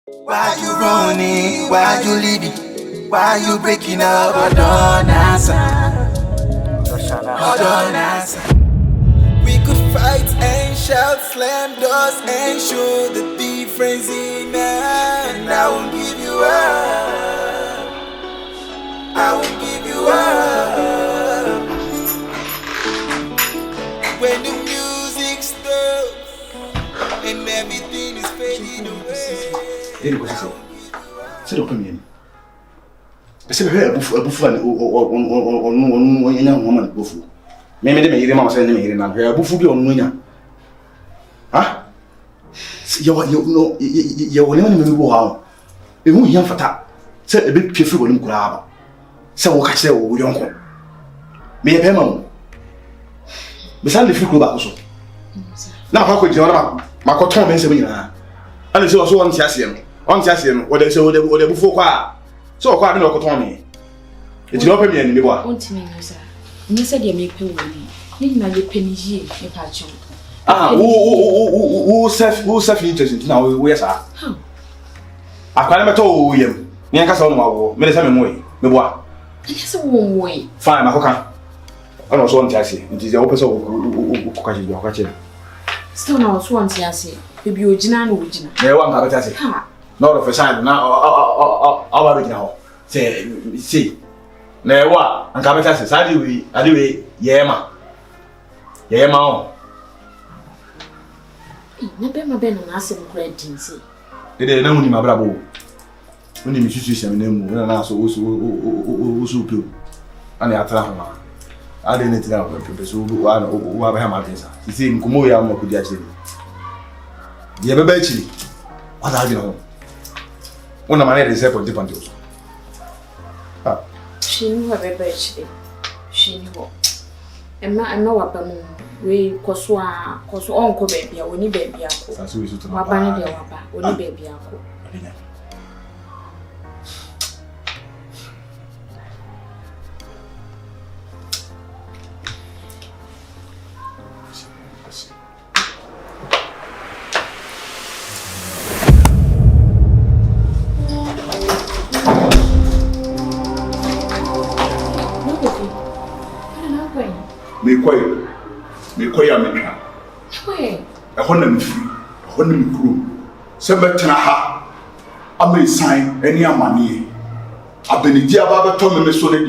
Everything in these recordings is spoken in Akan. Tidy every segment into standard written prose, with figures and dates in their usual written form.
Why you running? Why you leaving? Why you breaking up? Hold on, answer. Hold on, answer. We could fight and shout, slam doors and show the difference in us. And I won't give you up. I won't give you up. When the music stops and everything is fading away. Sit up in. I said, "Hey, a buffalo on young woman buffalo. Maybe they may even send me in and her buffalo on winner. Huh? You know, you're only how. It won't hear for that. Said a big piffle when you grab. So, what I say, we don't go. May I pay my Besides the few also. Now, how could you know my cotton and 7 years? And it's also on Cassian. On Cassian, what they say, what they before. So, quite no cotton. It's not a million. Won't me, sir. You said you make pay with me. Need my penny, a patch. Ah, who self-interested now? Where's that? I can't ever tell William. Near Castle, Medicine way. The what? It's a warm way. Fine, my coca. I don't want Cassie. It is the opposite of catching. Still now, swan, Yassi. If you original, original. There won't have a taxi. Not of a sign now. Our original. Say, see. Now what? And come taxi. I do, yeah, ma. Never my ben and ask him great things. They didn't know my bravo. When you miss him, and I also poo. And they are traveling. I didn't know the who have him at this. You see, Kumoya could judge him. The Abachi. What have you know? One of my ladies is different. She knew her baby. She knew. And I know what we cause uncle baby, or any baby. That's who is to my banner, or any baby. Me quay America. A honey free, a honey crew. Sebatina ha. I may sign any money. I've been a dear Baba Tom and Miss Solid.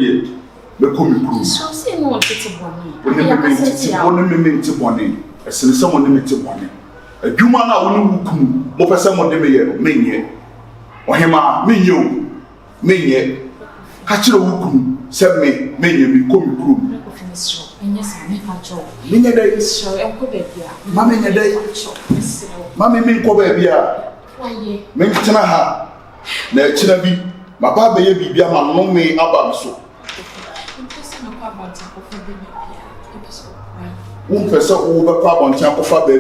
The coming crew. So say no to one minute bonnet. A sin someone limited bonnet. A human I won't come. More someone de me, or him, me you, me yet. Hatch your wokum, send me, be coming crew. And yes, I never joke. Many days, so Uncle Baby. Mammy, a day. Mammy, me go baby. Why, Make Tanaha. Nature be my papa, be my long way about so. One person over Papa on Champ of Faber.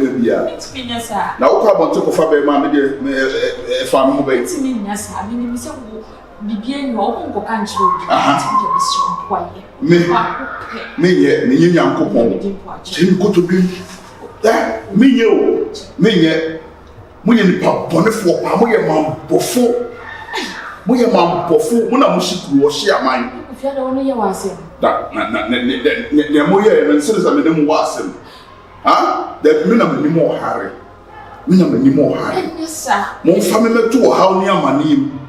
Now, Papa took a Faber, mammy, if I'm moving. It's me, yes, I mean, Miss Bibian, no one can show me yet, me young couple. Jim go to be that me yet. When you pop on the floor, my mom before. My mom before, when I was to share mine. If you don't know what I said, that Moya and citizens them was him. Ah, that minimum more Harry. Minimum more Harry. yes, sir. More family to how near my name.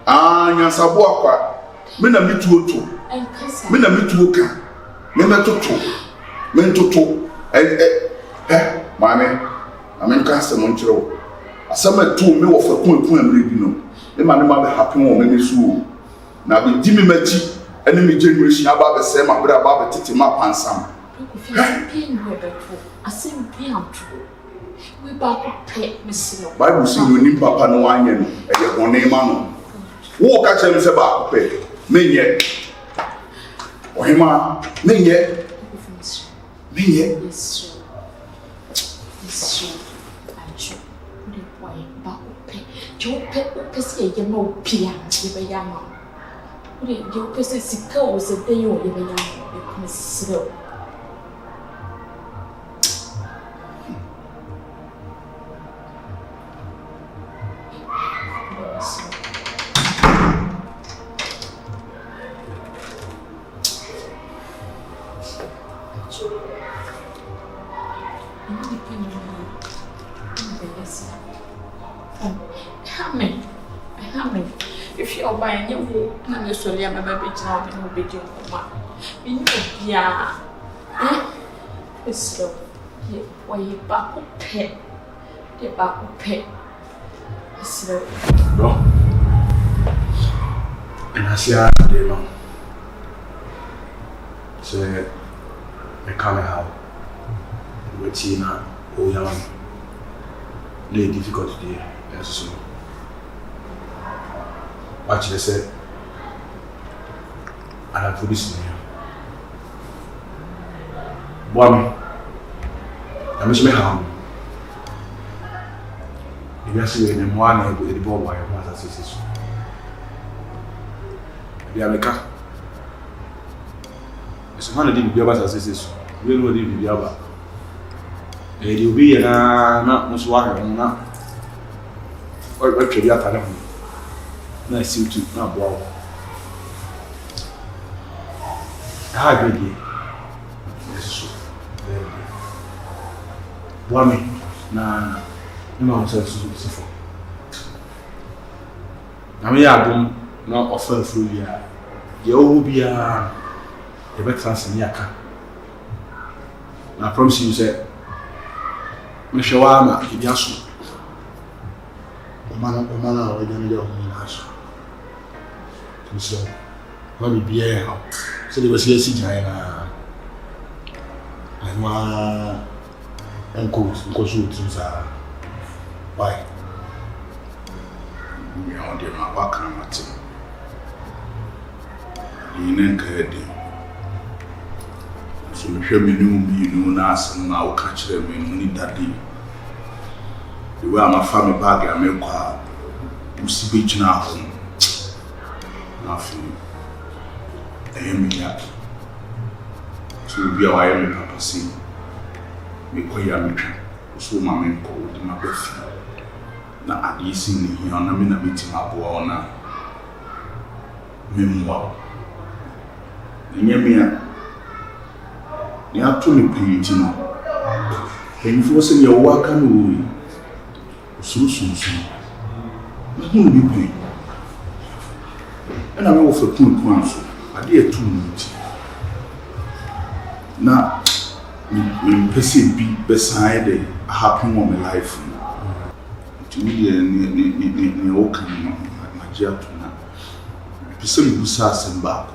Ah, Yansaboa. Minimum to and Chris. Minimum to can. Men to mammy, I'm in Castle Montreal. Some 2 mil of a point reading. The man might be happy on any soul. Now be Jimmy Mechi, enemy generation about the same about the Titi Map and some. I seem beyond true. We back pay Miss Bible see you need Papa no one and your name man. Walk at him about pay. Men yet. Or him, men yet. Me yet. Yes, sir. I'm sure. Why, but pay. Your pet say you know piano, you be young. Your person is goes a day or you be young. You come slow. Amen. If you're buying your book, I'm sorry, I'm a baby child and will be doing in your it's so. Why you back up pet? The back up pet. So, bro. And I see how they know. So, I come out with Tina, oh, young. Lay difficult today, as so. Actually, I said, I have put this in here. Boy, I miss me how. If you see any one with the ball by your mother's sister, the America. It's one of the Biabas sisters. We know the Biaba. You'll be not much water on that. Or actually, I tell him. Nice you too, not wow. How good you? Yes, so. Wami, na you know so so. Na me album na offer through ya. Ye o bia e better san yaka. Na promise you say me hwewa ma e bia so. O mana o de me de o na so. So, what be beer? So they was here sitting na my uncle shoot why? Me on the my work and my thing. You ain't heading. So me sure me know na asem na wo catch them me money that day. The way my family bag I make kwa usi be china home. Nothing. I am here. So be aware of Papa see. Me koya me twa. So mama ko di ma befi. Na ade si ni here na me na meeting aboa ona. Memwa. Nya me a. Ni ato me pinti no. Penfo se ye wo aka no wi. Surusunsu. Na hu bi pen. And I'm over to answer. I dare 2 minutes. Now, me person be beside a happy moment life. To me, ni okan my jail to now. Person who says and back.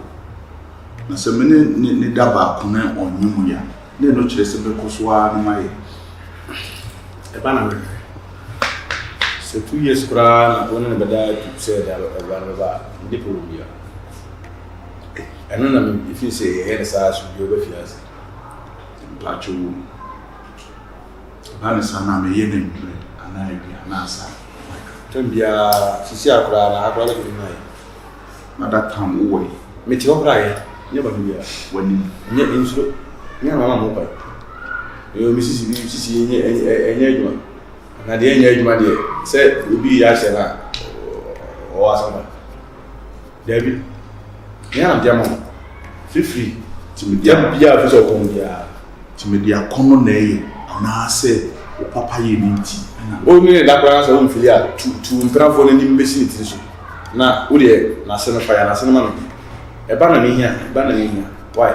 Na se me ne da back na onyu ya. Na no kire se be kosoa na mai. E ba na me. So 2 years kura na wona beda to say that ba Dipolobia. I don't know if you say head as should be over fias. Pacho Banasana may yen and I be an answer. Tambia, Sisia Kra, I got it in my. Not that time away. Meteo Cry, never be when you insult. Near Mamma. You Mississippi, any one. And at the end, you my dear, said, will be Yasha or something. David, yeah, Jamon, feel free to me, dear Bia, to me, dear common name, and I say, Papa, you need only that branch of Philia to improve on any vicinity. Now, would you, National Fire, National Money? A banner here, why?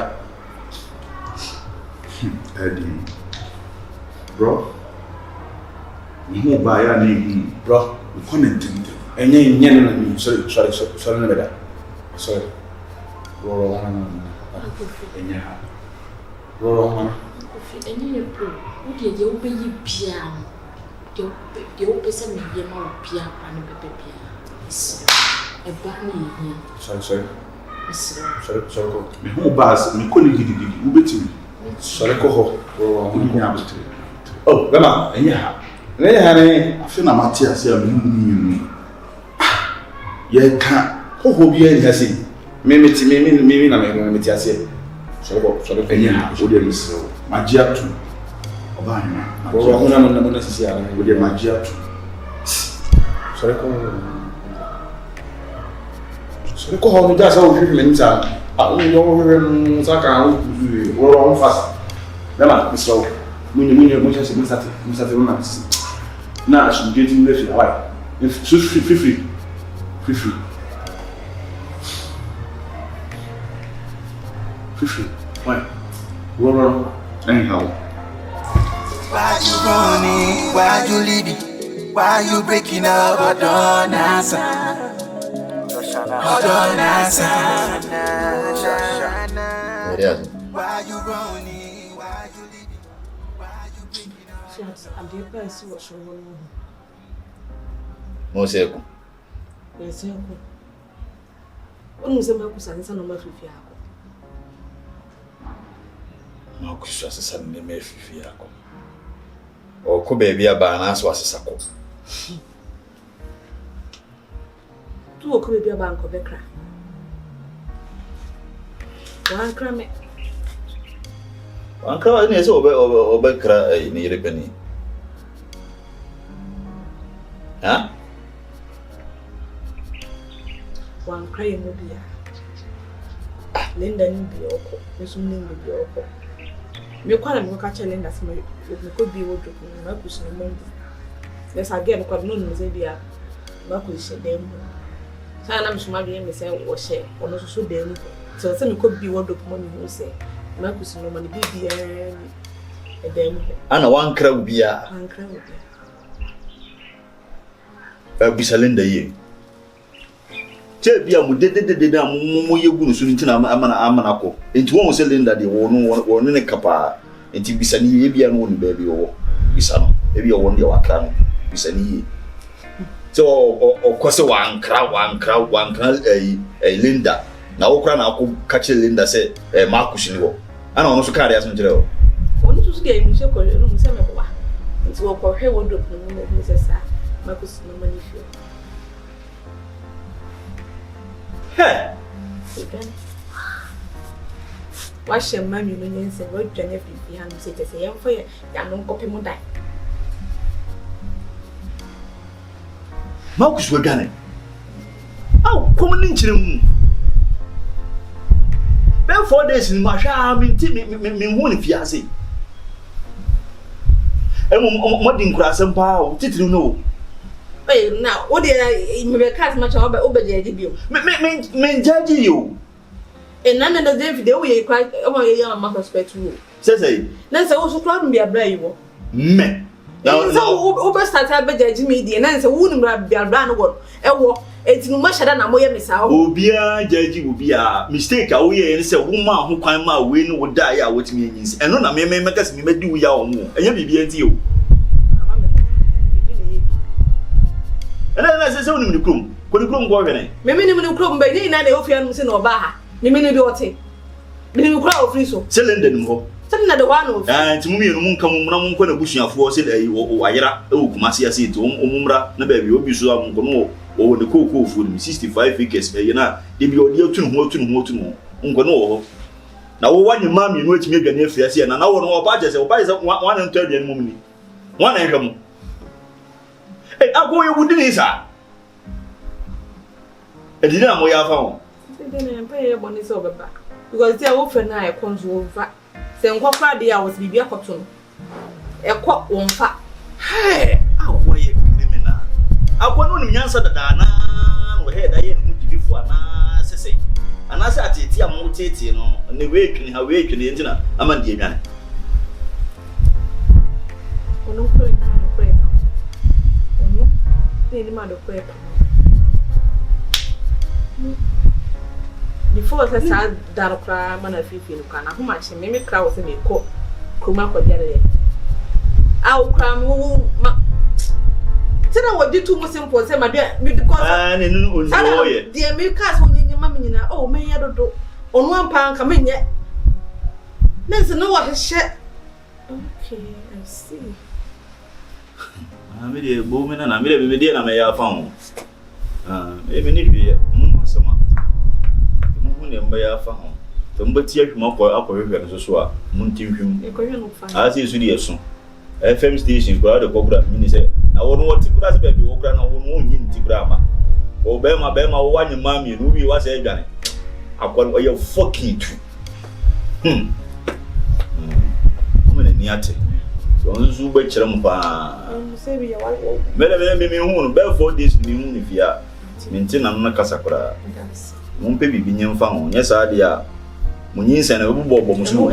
Eddie, bro, you buy a name, bro, connecting. And yen, sorry, never. Sorry. Roll on. And you would you obey piano? You open some piano and a baby. A bunny here. Sorry. Me who bars, me calling you, betting. Sorry, coho. Oh, Gamma, and yeah. I feel a Matthias here. You can't. Who be a Yassi? Maybe I'm going to say, so, yeah, would you miss my jet to Obama? Or I'm necessary with your my jet. Sorry, call me that's all women. I only know Saka or on fast. Never, Miss Lowe. When you mean your much as Mr. Now I should get in the why. If so free. Why? Roll. Anyhow. Why you running? Why you leaving? Why you breaking up? I don't answer. Why you running? Why you leaving? Why you breaking up? I'm the person what's wrong. Moseko. Yes, sir. Onusema kusanisa no mafifi yako. Na kuswa sasa ni mafifi yako. Oko baby aba na so asesa ko. Tu oko baby aba nko bekra. Wankra me. Wankra ni so obekra ni yirebani. Ha? Wankra yemo bia. Linda ni bia oko. Mesu ni bia oko. Me kwala me ka chele Linda se me ko bi wodo na ku so mo. Yes again ko no no ze bia ba ku she dem. Sa na me suma bia me se wo she ono so dem. So se me ko bi wodo mo me hu se na ku so no mo ni bia e dem. Ana wankra bia. Wankra bia. Bisa Linda ye. Che bia mu de na mu yegu no so ntina amana ko. Enti won se Linda de won ne kapa. Enti bisa ni ye bia no won ba bi wo. Bisa no. E bia won de wakra no. Bisa ni ye. So o kwose wankra Linda. Na wokra na akọ kache Linda se Marcus ni wo. Ana ono so kare aso njere wo. Onu so ge mi se ko no mu se me kwa. Enti wo ko hwe wodo no mu se sa. Marcus no mani fi. Hey. Washe mami no nyense wo dwane fifi han se tese yemfo ya no nkope mu dai. Marcus wo dwane. Aw, komo ni nchire mu. Ben 4 days ni ma hwa me hu ni fiase. Mo di nkurasem pa o titiri no. Na what me be cast much about obeje bio. Me jaji you. And none of the video we cry my mother's pet rule. Say. Then so also crowd be a brave. Me. Now so over start beje media and say wouldn't grab be a brand one. It's no much than a moya miss out. Obia jaji will be a mistake away and say woman who climb my win would die out with me. And no, I may make us me do ya or more. And you be you. And then I say, only the groom. Could the groom go again? Maybe the groom by day, and the Ophian was in Obaha. The minute daughter. The crowd free so. Cylinder more. Something at the one. And to me, no come on, when a bush of force, Wayra, Kumasia seat, Umra, the baby, Obisu, Gono, or the cocoa food, 65 acres, you know, they be your two more to Ungono. Now, one your mammy, you know, to make a near Fiasia, and now one more badges, or buys up 1 and 30 moment. One income. Hey, I go you wouldn't is her. I didn't know where I found. Then pay your money over back. Because they are often I comes over. Say, what Friday I was be a cotton. A quack won't fat. Hey, how were you criminal? I want to answer the Dana, or head I ain't before an say. And I said, I'm mutating on the waking, her waking the internet. I'm a dear. Before I said that cry, man, I feel can how much maybe crowds in a coat, Kruma for the other. I'll cram. Tell her what you two must import, my dear, because I know dear Milkas when your mammy, oh, may I do on 1 pound come in yet. There's no what is shit. Okay, I see. I'm a woman and I'm a dear, I may have found. Even if you are some moon by our found. But here from upper river and so Muntim. As is really soon. FM station, crowd of Cobra Minister. I won't want to grasp baby Okra and I won't in Tigrama. Oh, Bema, one your mammy, who was a gun. I got where you're fucking true. Woman in Yate. On zu be kire mo pa. Say be one. Me hu no be 4 days me hu ni fia. Me ntina no kasa kora. Mo mpe bibi nyemfa ho. Nya sa de a mo nyinsa na obubo bo mo so.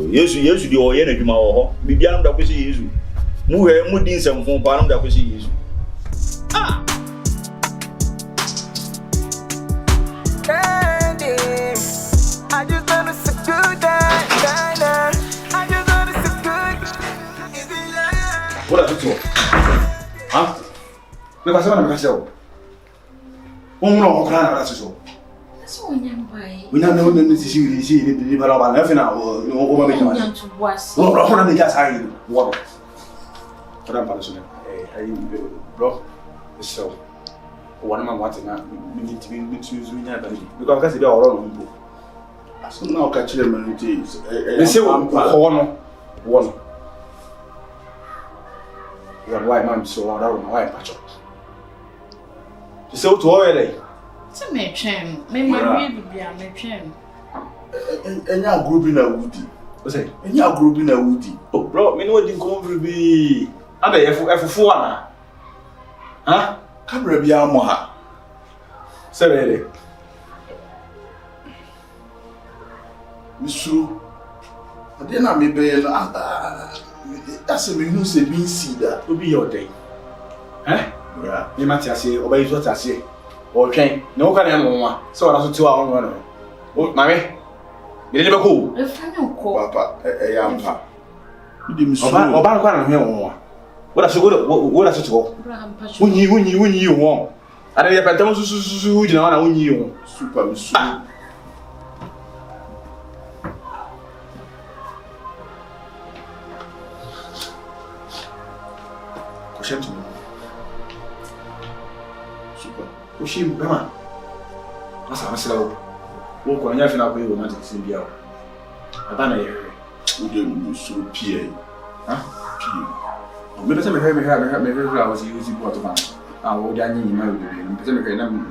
Yesu di o ye na dwuma wo ho. Bibia no da kwesi Yesu. Mu he mu din semfo pa no da kwesi Yesu. Ah. I just know it's a good day. I just know it's a good. What are you? Huh? Me pasa na me kasi o. No kana na so. So nyambai. We na no si ni bara ba na fina o ma be jama. No bro, na me just ai. What? Para para so. Bro. So. One man want na me need to be to nya ba ni. Because kasi be oro no mbo. So now catch them and it is. They say one. White man so on that white patch. You say to all day. It's a me chem. Me my baby a me chem. Enya group na woody. What's say? Enya group na woody. Oh bro, me no dey come be. Ada efufu ana. Ha? Camera bi amo ha. Say really. Misu, ade na me be no ase me hu se bin si da obi your day bra me mati ase obayi so ase o twen na wo ka na mo wa so ora so ti wa won no o mame me le be ko E fa me ko papa ya mpa di misu oba kwa na me won wa wo da so ti wo Abraham Pacho wunyi won ade ya pentam su gina na wunyi won super misu Super. Oshi bema. Asa masila wo. Wo ko nya fina ko yi romantic sin bia wo. Aba na yere. Wo de mu so pie. Ha? Pie. O me pese me he I was using what man. Ah wo de anyi nyima wo de. Me pese me he na me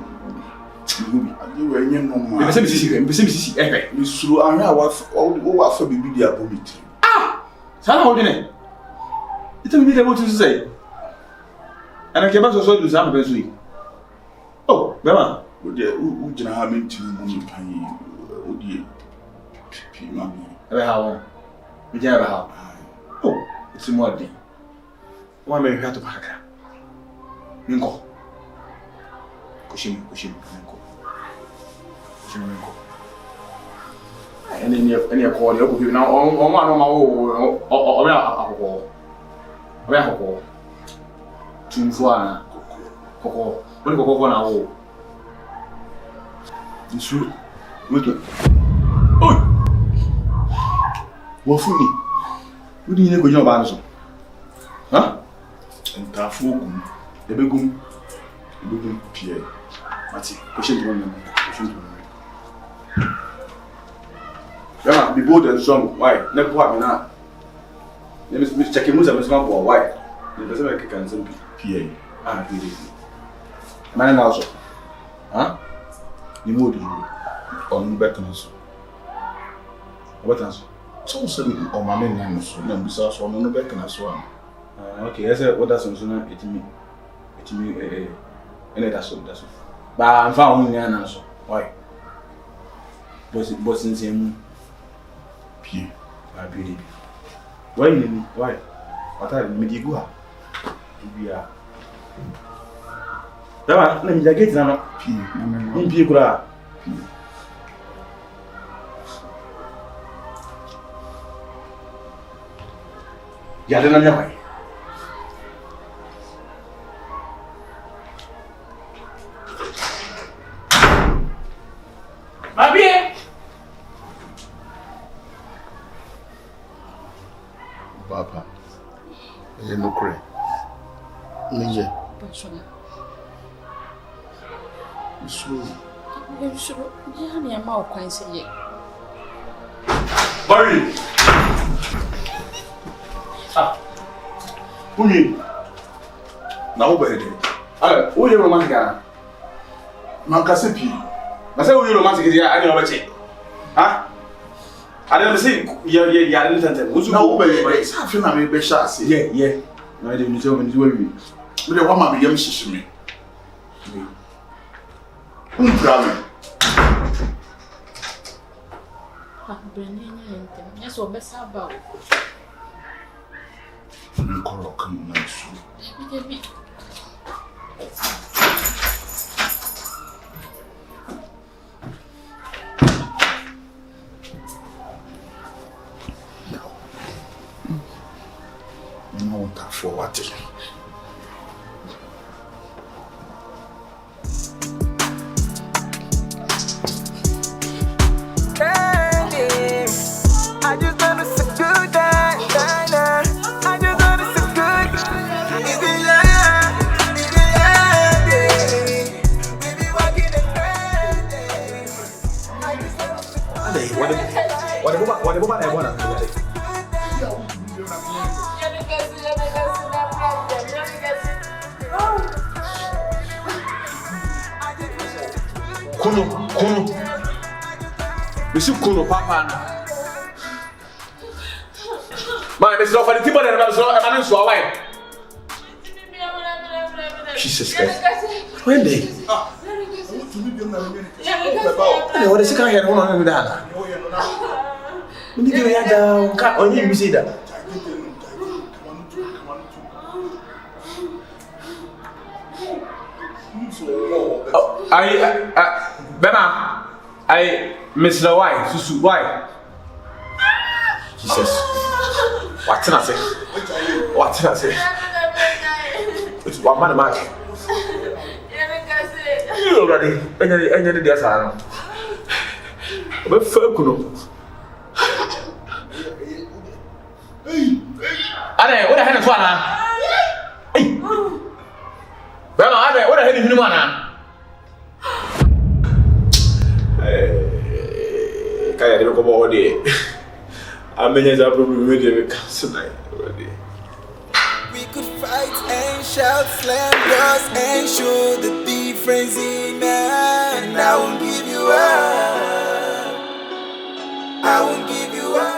gubi. Ade wo enye no ma. Me pese me sisi. Me suru anwa wa fa bibi di abomiti. Ah! Sana wo de ne. Ita me de mo tu say. Ana ke ba so do za me bezu yi. Oh, bema. O de u jina ha menti mu mi pan yi. O de pi ma mi. Ebe ha won. Mi ja ebe ha. Oh, it's more de. Wa me hwa to pakaka. Ninko. Kushimi ninko. Any call you go now on one ma o me akoko. Obe akoko. Tumfuana. Koko. Wani koko na wo. Nsu. Weto. Oi. Wo funi. Wodi ne go jina ba nso. Ha? Ntafu ogum. Ebegum pie. Mati. Patient one. Yeah, be bold and strong. Why? Never what me now. Let me check him with some boy. Why? The person like can some PA. Ah, really. Man also. Huh? You mood on back on us. What else? So on my name so na bisa so no back na so am. Okay, I said what that's so na it me that's so. Ba am fa won ya na so. Why? Boss in same P. I believe. Why? What are me digu ha? Bia. Dama na mi jageti na no P. Na P kura. Ya de na nya kwai. Mabie. Papa. E no kure. Nije. Pacho. Suru. Ya ni ama o kwan se ye. Barry. Ah. Uni. Na wo bere de. Ale, wo ye romantic ana. Man ka se pi. Na se wo ye romantic dia ani obache. Ha? I don't see. Yeah. I didn't tell them. No, but it's half an hour. Be shot. Yeah. No, I didn't tell me to do it. But the woman be young, she me. Problem. Yes, or best about. Come on, no, that for what? I just know it's a good night. I just know it's a good. It's the love, we be walking and crazy. I just know it's a good. What about I want to Kuno. Misu kuno papa na. Man, Mr. Offer the people that are so away. Jesus Christ. When they? What is it? Can't hear one on that. When did you have the on you see that? Bema, I Mr. White, Susu White. Jesus. What can I say? What can I say? It's one man mark. You already, any days are. But Fulcuno. Ade, what the hell is one? Hey, Bema, Ade, what the hell is you man? Kaya di ko mo di. Amenya za problem with the council already. We could fight and shout, slam doors and show the difference in man. I won't give you up. I won't give you up.